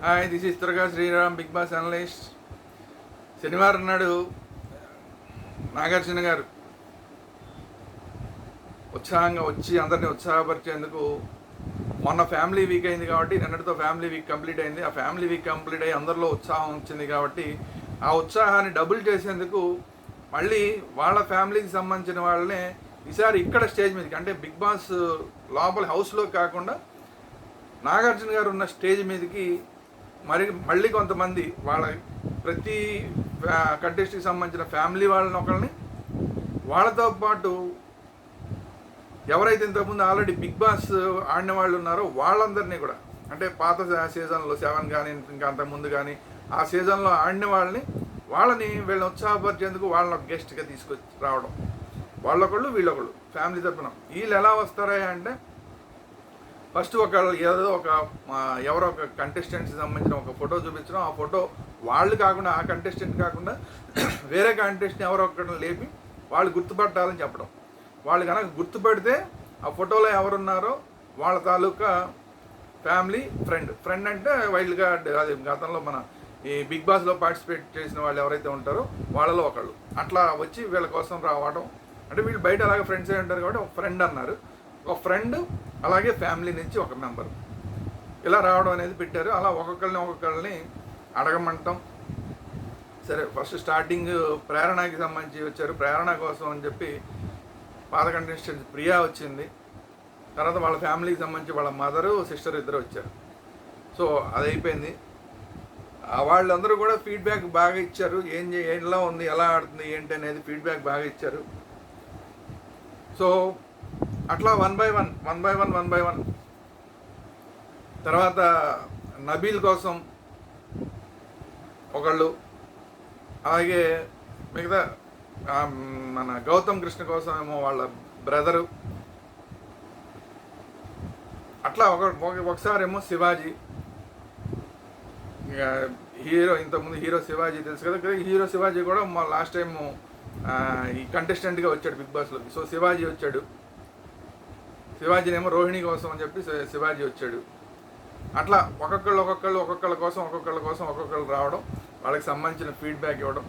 Hi, this is త్వరగా Sriram, big boss analyst. శనివారం నాడు నాగార్జున గారు ఉత్సాహంగా వచ్చి అందరినీ ఉత్సాహపరిచేందుకు మొన్న ఫ్యామిలీ వీక్ అయింది కాబట్టి నిన్నటితో ఫ్యామిలీ వీక్ కంప్లీట్ అయింది. ఆ ఫ్యామిలీ వీక్ కంప్లీట్ అయ్యి అందరిలో ఉత్సాహం వచ్చింది కాబట్టి ఆ ఉత్సాహాన్ని డబుల్ చేసేందుకు మళ్ళీ వాళ్ళ ఫ్యామిలీకి సంబంధించిన వాళ్ళనే ఈసారి ఇక్కడ స్టేజ్ మీదకి, అంటే బిగ్ బాస్ లోపల హౌస్లో కాకుండా నాగార్జున గారు ఉన్న స్టేజ్ మీదకి మళ్ళీ కొంతమంది వాళ్ళ ప్రతి కంటెస్ట్కి సంబంధించిన ఫ్యామిలీ వాళ్ళని ఒకరిని, వాళ్ళతో పాటు ఎవరైతే ఇంతకుముందు ఆల్రెడీ బిగ్ బాస్ ఆడిన వాళ్ళు ఉన్నారో వాళ్ళందరినీ కూడా, అంటే పాత సీజన్లో 7 కానీ ఇంకా అంతకుముందు కానీ ఆ సీజన్లో ఆడిన వాళ్ళని వీళ్ళని ఉత్సాహపరిచేందుకు వాళ్ళని గెస్ట్గా తీసుకొచ్చి రావడం, వాళ్ళొకళ్ళు వీళ్ళొకళ్ళు ఫ్యామిలీ తరపున. వీళ్ళు ఎలా వస్తారా అంటే ఫస్ట్ ఎవరో ఒక కంటెస్టెంట్కి సంబంధించిన ఒక ఫోటో చూపించడం, ఆ ఫోటో వాళ్ళు కాకుండా, ఆ కంటెస్టెంట్ కాకుండా వేరే కంటెస్టెంట్ ఎవరో ఒకరిని లేపి వాళ్ళు గుర్తుపట్టాలని చెప్పడం. వాళ్ళు కనుక గుర్తుపడితే ఆ ఫోటోలో ఎవరున్నారో వాళ్ళ తాలూకా ఫ్యామిలీ ఫ్రెండ్ అంటే వైల్డ్ కార్డ్, అది గతంలో మన ఈ బిగ్ బాస్లో పార్టిసిపేట్ చేసిన వాళ్ళు ఎవరైతే ఉంటారో వాళ్ళలో ఒకళ్ళు అట్లా వచ్చి వీళ్ళ కోసం రావడం. అంటే వీళ్ళు బయట అలాగే ఫ్రెండ్స్ అయి ఉంటారు కాబట్టి ఒక ఫ్రెండ్ అన్నారు, ఒక ఫ్రెండ్ అలాగే ఫ్యామిలీ నుంచి ఒక మెంబర్ ఇలా రావడం అనేది పెట్టారు. అలా ఒక్కొక్కరిని అడగమంటాం. సరే, ఫస్ట్ స్టార్టింగ్ ప్రేరణకి సంబంధించి వచ్చారు. ప్రేరణ కోసం అని చెప్పి పాత కంటెస్టెంట్ ప్రియా వచ్చింది. తర్వాత వాళ్ళ ఫ్యామిలీకి సంబంధించి వాళ్ళ మదరు సిస్టర్ ఇద్దరు వచ్చారు. సో అది అయిపోయింది. వాళ్ళందరూ కూడా ఫీడ్బ్యాక్ బాగా ఇచ్చారు. ఎలా ఉంది, ఎలా ఆడుతుంది ఏంటి అనేది ఫీడ్బ్యాక్ బాగా ఇచ్చారు. సో అట్లా వన్ బై వన్ తర్వాత నబీల్ కోసం ఒకళ్ళు, అలాగే మిగతా మన గౌతమ్ కృష్ణ కోసం ఏమో వాళ్ళ బ్రదరు, అట్లా ఒకసారి ఏమో శివాజీ హీరో, ఇంతకుముందు హీరో శివాజీ తెలుసు కదా. హీరో శివాజీ కూడా మా లాస్ట్ టైం ఈ కంటెస్టెంట్గా వచ్చాడు బిగ్ బాస్లోకి. సో శివాజీ వచ్చాడు. శివాజీనేమో రోహిణి కోసం అని చెప్పి శివాజీ వచ్చాడు. అట్లా ఒక్కొక్కళ్ళ కోసం ఒక్కొక్కళ్ళు రావడం, వాళ్ళకి సంబంధించిన ఫీడ్బ్యాక్ ఇవ్వడం.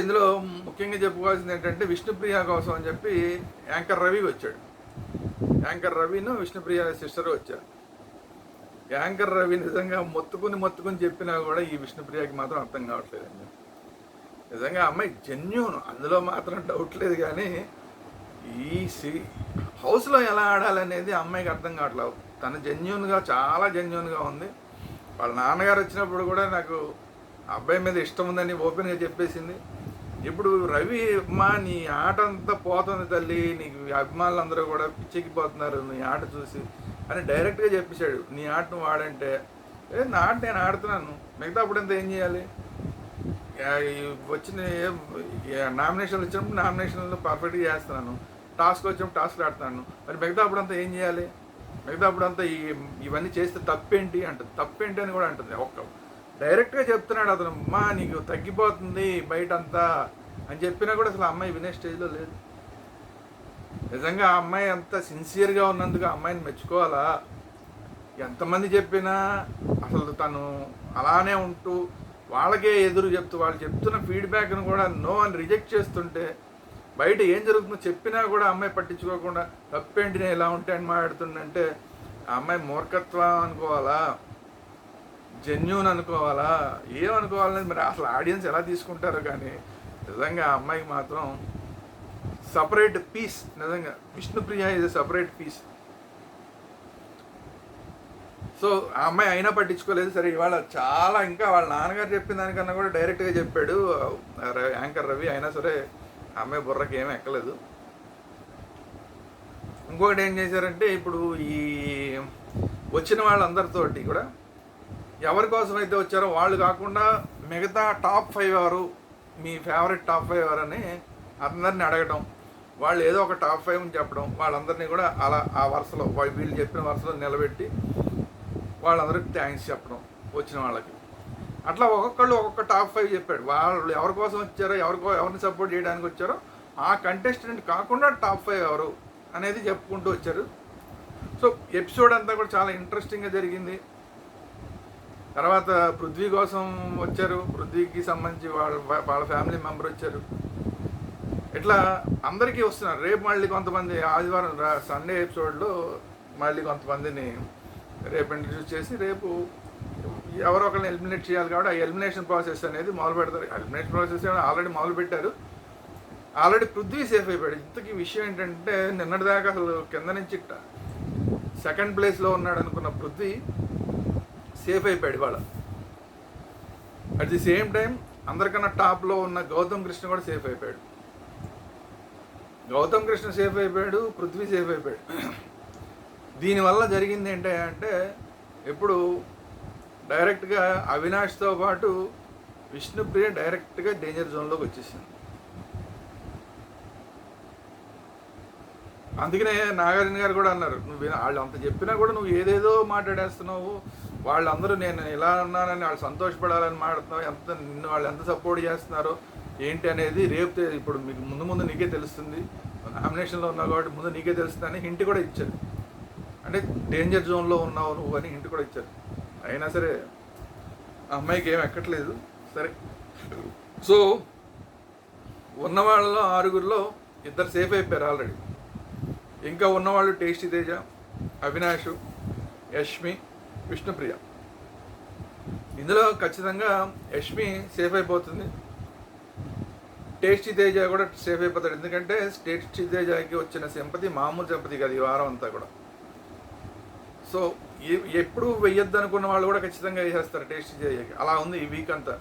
ఇందులో ముఖ్యంగా చెప్పుకోవాల్సింది ఏంటంటే విష్ణుప్రియ కోసం అని చెప్పి యాంకర్ రవి వచ్చాడు. యాంకర్ రవిను విష్ణుప్రియ సిస్టర్ వచ్చారు. యాంకర్ రవి నిజంగా మొత్తుకుని చెప్పినా కూడా ఈ విష్ణుప్రియకి మాత్రం అర్థం కావట్లేదండి. నిజంగా అమ్మాయి జెన్యూన్, అందులో మాత్రం డౌట్ లేదు. కానీ ఈ హౌస్లో ఎలా ఆడాలనేది అమ్మాయికి అర్థం కావట్లేదు. తను చాలా జెన్యూన్గా ఉంది. వాళ్ళ నాన్నగారు వచ్చినప్పుడు కూడా నాకు అబ్బాయి మీద ఇష్టం ఉందని ఓపెన్గా చెప్పేసింది. ఇప్పుడు రవి, అమ్మా నీ ఆట అంతా పోతుంది తల్లి, నీకు అభిమానులు అందరూ కూడా పిచ్చెక్కిపోతున్నారు నీ ఆట చూసి అని డైరెక్ట్గా చెప్పేశాడు. నీ ఆట నువ్వు ఆడంటే, నా ఆట నేను ఆడుతున్నాను, మిగతా అప్పుడంతా ఏం చేయాలి? వచ్చిన నామినేషన్లు వచ్చినప్పుడు నామినేషన్లు పర్ఫెక్ట్గా చేస్తున్నాను, టాస్క్ వచ్చినప్పుడు టాస్క్ ఆడుతున్నాను, మరి మిగతా అప్పుడంతా ఏం చేయాలి? మిగతా అప్పుడంతా ఇవన్నీ చేస్తే తప్పేంటి అంటుంది. తప్పేంటి అని కూడా అంటుంది. డైరెక్ట్గా చెప్తున్నాడు అతను, అమ్మా నీకు తగ్గిపోతుంది బయటంతా అని చెప్పినా కూడా అసలు అమ్మాయి వినే స్టేజ్లో లేదు. నిజంగా ఆ అమ్మాయి అంత సిన్సియర్గా ఉన్నందుకు ఆ అమ్మాయిని మెచ్చుకోవాలా? ఎంతమంది చెప్పినా అసలు తను అలానే ఉంటూ వాళ్ళకే ఎదురు చెప్తూ వాళ్ళు చెప్తున్న ఫీడ్బ్యాక్ను కూడా నో అని రిజెక్ట్ చేస్తుంటే, బయట ఏం జరుగుతుందో చెప్పినా కూడా అమ్మాయి పట్టించుకోకుండా తప్పేంటి నేను ఇలా ఉంటే అని మాట్లాడుతుందంటే ఆ అమ్మాయి మూర్ఖత్వం అనుకోవాలా, జెన్యూన్ అనుకోవాలా, ఏమనుకోవాలనేది మరి అసలు ఆడియన్స్ ఎలా తీసుకుంటారో. కానీ నిజంగా ఆ అమ్మాయికి మాత్రం సపరేట్ పీస్. నిజంగా విష్ణుప్రియ ఇది సపరేట్ పీస్. సో ఆ అమ్మాయి అయినా పట్టించుకోలేదు. సరే, ఇవాళ చాలా ఇంకా వాళ్ళ నాన్నగారు చెప్పిన దానికన్నా కూడా డైరెక్ట్గా చెప్పాడు యాంకర్ రవి. అయినా సరే ఆ అమ్మాయి బుర్రకి ఏమీ ఎక్కలేదు. ఇంకొకటి ఏం చేశారంటే, ఇప్పుడు ఈ వచ్చిన వాళ్ళందరితోటి కూడా ఎవరి కోసం అయితే వచ్చారో వాళ్ళు కాకుండా మిగతా టాప్ 5 ఎవరు, మీ ఫేవరెట్ టాప్ 5 ఎవరని అందరిని అడగడం, వాళ్ళు ఏదో ఒక టాప్ 5 అని చెప్పడం, వాళ్ళందరినీ కూడా అలా ఆ వరుసలో వీళ్ళు చెప్పిన వరుసలో నిలబెట్టి వాళ్ళందరికీ థ్యాంక్స్ చెప్పడం వచ్చిన వాళ్ళకి. అట్లా ఒక్కొక్క టాప్ 5 చెప్పాడు. వాళ్ళు ఎవరి కోసం వచ్చారో, ఎవరిని సపోర్ట్ చేయడానికి వచ్చారో ఆ కంటెస్టెంట్ కాకుండా టాప్ 5 ఎవరు అనేది చెప్పుకుంటూ వచ్చారు. సో ఎపిసోడ్ అంతా కూడా చాలా ఇంట్రెస్టింగ్గా జరిగింది. తర్వాత పృథ్వీ కోసం వచ్చారు, పృథ్వీకి సంబంధించి వాళ్ళ ఫ్యామిలీ మెంబర్ వచ్చారు. ఇట్లా అందరికీ వస్తున్నారు. రేపు మళ్ళీ కొంతమంది ఆదివారం సండే ఎపిసోడ్లో మళ్ళీ కొంతమందిని రేపు ఇంట్రడ్యూస్ చేసి రేపు ఎవరో ఒకరిని ఎలిమినేట్ చేయాలి. కాబట్టి ఆ ఎలిమినేషన్ ప్రాసెస్ అనేది మొదలు పెడతారు. ఎలిమినేషన్ ప్రాసెస్ ఆల్రెడీ మొదలు పెట్టారు. ఆల్రెడీ పృథ్వీ సేఫ్ అయిపోయాడు. ఇంతకీ విషయం ఏంటంటే నిన్నటిదాకా అసలు కింద నుంచి సెకండ్ ప్లేస్లో ఉన్నాడు అనుకున్న పృథ్వీ సేఫ్ అయిపోయాడు ఇవాళ. అట్ ది సేమ్ టైం అందరికన్నా టాప్లో ఉన్న గౌతమ్ కృష్ణ కూడా సేఫ్ అయిపోయాడు. గౌతమ్ కృష్ణ సేఫ్ అయిపోయాడు, పృథ్వీ సేఫ్ అయిపోయాడు. దీనివల్ల జరిగింది ఏంటంటే ఇప్పుడు డైరెక్ట్గా అవినాష్తో పాటు విష్ణుప్రియ డైరెక్ట్గా డేంజర్ జోన్లోకి వచ్చేసింది. అందుకనే నాగార్జున గారు కూడా అన్నారు, నువ్వు వాళ్ళు అంత చెప్పినా కూడా నువ్వు ఏదేదో మాట్లాడేస్తున్నావు, వాళ్ళందరూ నేను ఇలా ఉన్నానని వాళ్ళు సంతోషపడాలని మాట్లాడుతున్నావు, నిన్ను వాళ్ళు ఎంత సపోర్ట్ చేస్తున్నారో ఏంటి అనేది రేపు ఇప్పుడు మీకు ముందు నీకే తెలుస్తుంది, నామినేషన్లో ఉన్నావు కాబట్టి ముందు నీకే తెలుస్తుందని హింట్ కూడా ఇచ్చారు. అంటే డేంజర్ జోన్లో ఉన్నావు నువ్వు అని హింట్ కూడా ఇచ్చారు. అయినా సరే ఆ అమ్మాయికి ఏం ఎక్కట్లేదు. సరే, సో ఉన్న వాళ్ళలో 6గురిలో 2 సేఫ్ అయిపోయారు ఆల్రెడీ. ఇంకా ఉన్నవాళ్ళు టేస్టీ తేజ, అవినాష్, యష్మి, విష్ణుప్రియ. ఇందులో ఖచ్చితంగా యష్మి సేఫ్ అయిపోతుంది, టేస్టీ తేజ కూడా సేఫ్ అయిపోతాడు. ఎందుకంటే టేస్టీ తేజకి వచ్చిన సింపతి మామూలు సింపతి కాదు ఈ వారం అంతా కూడా. సో ఎప్పుడు వెయ్యొద్దు అనుకున్న వాళ్ళు కూడా ఖచ్చితంగా వేసేస్తారు టేస్టీ తేజకి. అలా ఉంది ఈ వీక్ అంతా.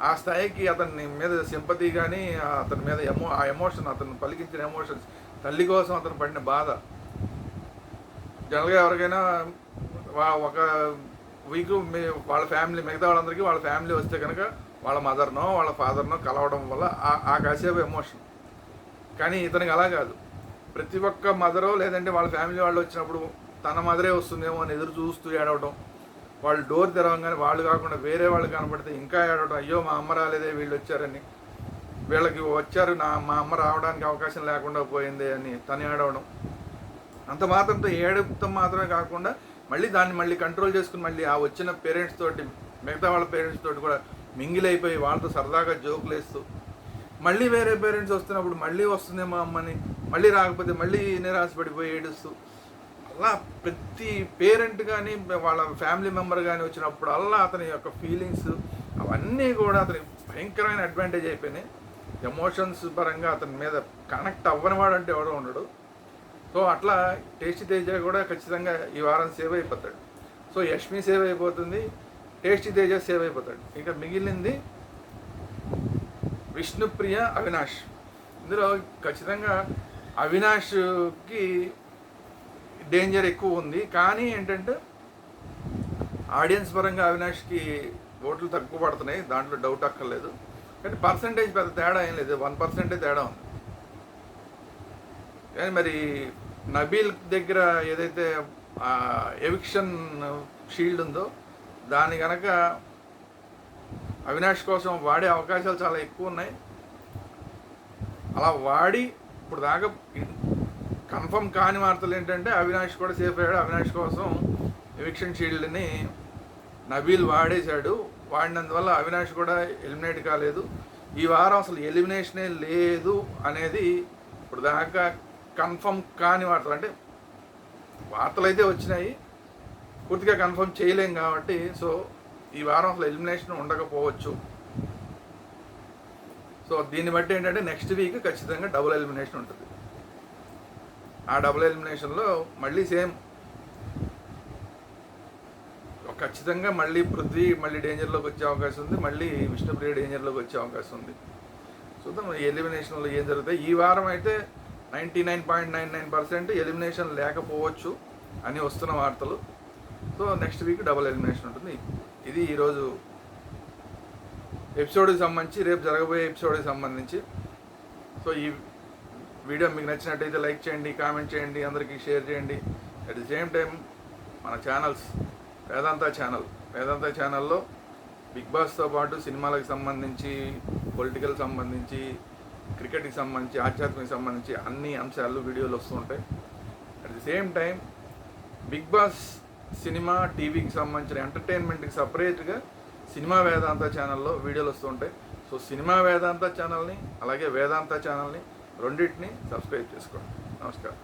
ఆ స్థాయికి అతని మీద సింపతి కానీ అతని మీద ఆ ఎమోషన్, అతను పలికించిన ఎమోషన్స్, తల్లి కోసం అతను పడిన బాధ. జనరల్గా ఎవరికైనా ఒక వీక్ వాళ్ళ ఫ్యామిలీ, మిగతా వాళ్ళందరికీ వాళ్ళ ఫ్యామిలీ వస్తే కనుక వాళ్ళ మదర్నో వాళ్ళ ఫాదర్నో కలవడం వల్ల ఆ కాసేపు ఎమోషన్. కానీ ఇతనికి అలా కాదు. ప్రతి ఒక్క మదరో లేదంటే వాళ్ళ ఫ్యామిలీ వాళ్ళు వచ్చినప్పుడు తన మదరే వస్తుందేమో అని ఎదురు చూస్తూ ఏడవడం, వాళ్ళు డోర్ తెరవగానే వాళ్ళు కాకుండా వేరే వాళ్ళు కనపడితే ఇంకా ఏడవడం, అయ్యో మా అమ్మ రాలేదే వీళ్ళు వచ్చారని, వీళ్ళకి వచ్చారు మా అమ్మ రావడానికి అవకాశం లేకుండా పోయింది అని తను ఏడవడం. అంత మాత్రంతో ఏడవడం మాత్రమే కాకుండా మళ్ళీ కంట్రోల్ చేసుకుని మళ్ళీ ఆ వచ్చిన పేరెంట్స్ తోటి, మిగతా వాళ్ళ పేరెంట్స్ తోటి కూడా మింగిల్ అయిపోయి వాళ్ళతో సరదాగా జోకులు వేస్తూ, మళ్ళీ వేరే పేరెంట్స్ వస్తున్నప్పుడు మళ్ళీ వస్తుందేమో అమ్మని, మళ్ళీ రాకపోతే మళ్ళీ నిరాశపడిపోయి ఏడుస్తూ, అలా ప్రతి పేరెంట్ కానీ వాళ్ళ ఫ్యామిలీ మెంబర్ కానీ వచ్చినప్పుడు అలా అతని యొక్క ఫీలింగ్స్ అవన్నీ కూడా అతనికి భయంకరమైన అడ్వాంటేజ్ అయిపోయినాయి. ఎమోషన్స్ పరంగా అతని మీద కనెక్ట్ అవ్వనివాడు అంటే ఎవడో ఉండడు. సో అట్లా టేస్టీ తేజ కూడా ఖచ్చితంగా ఈ వారం సేవ్ అయిపోతాడు. సో యష్మి సేవ్ అయిపోతుంది, టేస్టీ తేజ సేవ్ అయిపోతాడు. ఇంకా మిగిలింది విష్ణుప్రియ, అవినాష్. ఇందులో ఖచ్చితంగా అవినాష్కి డేంజర్ ఎక్కువ ఉంది. కానీ ఏంటంటే ఆడియన్స్ పరంగా అవినాష్కి ఓట్లు తక్కువ పడుతున్నాయి, దాంట్లో డౌట్ అక్కర్లేదు. కానీ పర్సంటేజ్ పెద్ద తేడా ఏం లేదు, 1% తేడా ఉంది. కానీ మరి నబీల్ దగ్గర ఏదైతే ఎవిక్షన్ షీల్డ్ ఉందో దాన్ని కనుక అవినాష్ కోసం వాడే అవకాశాలు చాలా ఎక్కువ ఉన్నాయి. అలా వాడి ఇప్పుడు దాకా కన్ఫర్మ్ కాని వార్తలు ఏంటంటే అవినాష్ కూడా సేఫ్ అయ్యాడు. అవినాష్ కోసం ఎవిక్షన్ షీల్డ్ని నబీల్ వాడేశాడు. వాడినందువల్ల అవినాష్ కూడా ఎలిమినేట్ కాలేదు. ఈ వారం అసలు ఎలిమినేషనే లేదు అనేది ఇప్పుడు దాకా కన్ఫర్మ్ కాని వార్తలు. అంటే వార్తలు అయితే వచ్చినాయి, పూర్తిగా కన్ఫర్మ్ చేయలేం కాబట్టి. సో ఈ వారం అసలు ఎలిమినేషన్ ఉండకపోవచ్చు. సో దీన్ని బట్టి ఏంటంటే నెక్స్ట్ వీక్ ఖచ్చితంగా డబుల్ ఎలిమినేషన్ ఉంటుంది. ఆ డబుల్ ఎలిమినేషన్లో మళ్ళీ సేమ్ ఖచ్చితంగా మళ్ళీ పృథ్వీ మళ్ళీ డేంజర్లోకి వచ్చే అవకాశం ఉంది, మళ్ళీ విష్ణుప్రియ డేంజర్లోకి వచ్చే అవకాశం ఉంది. చూద్దాం ఎలిమినేషన్లో ఏం జరుగుతాయి. ఈ వారం అయితే 99.99% ఎలిమినేషన్ లేకపోవచ్చు అని వస్తున్న వార్తలు. So next week double elimination ఉంటుంది. ఇది ఈరోజు ఎపిసోడ్కి సంబంధించి, రేపు జరగబోయే ఎపిసోడ్కి సంబంధించి. సో ఈ వీడియో మీకు నచ్చినట్టయితే లైక్ చేయండి, కామెంట్ చేయండి, అందరికీ షేర్ చేయండి. అట్ ది సేమ్ టైం మన ఛానల్స్ వేదాంత ఛానల్లో బిగ్ బాస్తో పాటు సినిమాలకు సంబంధించి, పొలిటికల్ సంబంధించి, క్రికెట్కి సంబంధించి, ఆధ్యాత్మిక సంబంధించి అన్ని అంశాలు వీడియోలు వస్తూ ఉంటాయి. At the same time Bigg Boss cinema టీవీకి సంబంధించిన ఎంటర్టైన్మెంట్కి సపరేట్గా సినిమా వేదాంత ఛానల్లో వీడియోలు వస్తుంటాయి. సో సినిమా వేదాంత ఛానల్ని అలాగే వేదాంత ఛానల్ని రెండింటిని సబ్స్క్రైబ్ చేసుకోండి. నమస్కారం.